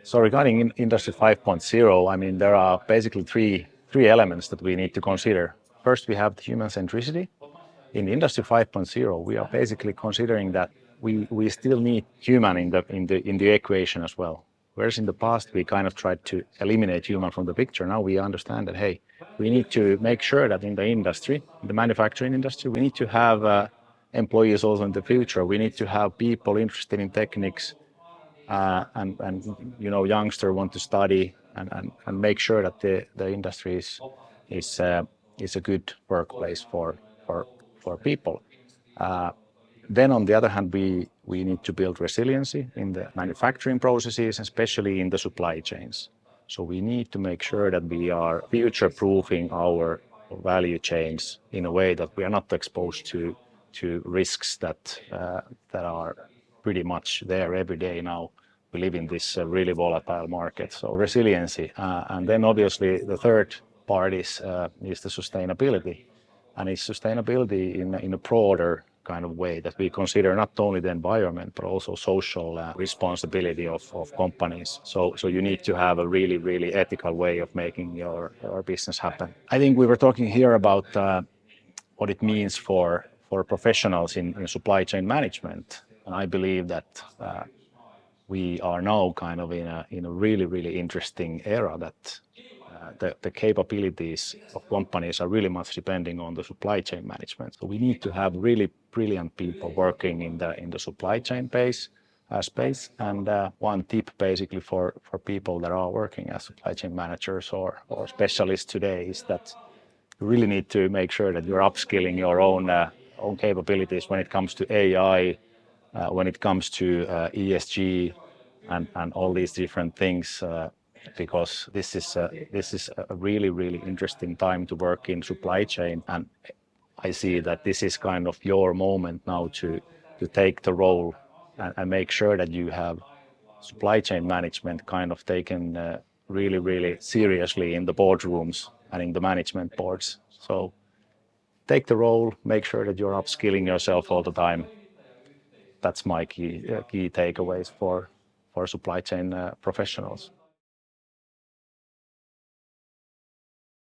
So regarding Industry 5.0, I mean, there are basically three elements that we need to consider. First, we have the human centricity. In Industry 5.0, we are basically considering that we still need human in the equation as well. Whereas in the past, we kind of tried to eliminate human from the picture. Now we understand that, hey, we need to make sure that in the industry, the manufacturing industry, we need to have employees also in the future. We need to have people interested in techniques, and youngster want to study and make sure that the industry is a good workplace for people. Then on the other hand, we need to build resiliency in the manufacturing processes, especially in the supply chains. So we need to make sure that we are future-proofing our value chains in a way that we are not exposed to risks that are pretty much there every day now. We live in this really volatile market. So resiliency, and then obviously the third part is the sustainability, and it's sustainability in a broader kind of way that we consider not only the environment but also social responsibility of companies. So you need to have a really ethical way of making your business happen. I think we were talking here about what it means for professionals in supply chain management, and I believe that we are now kind of in a really interesting era that the capabilities of companies are really much depending on the supply chain management. So we need to have really brilliant people working in the supply chain space. And one tip basically for people that are working as supply chain managers or specialists today is that you really need to make sure that you're upskilling your own capabilities when it comes to AI, when it comes to ESG, and all these different things, because this is a really interesting time to work in supply chain, and I see that this is kind of your moment now to take the role and make sure that you have supply chain management kind of taken really seriously in the boardrooms and in the management boards. So take the role, make sure that you're upskilling yourself all the time. That's my key takeaways for supply chain professionals.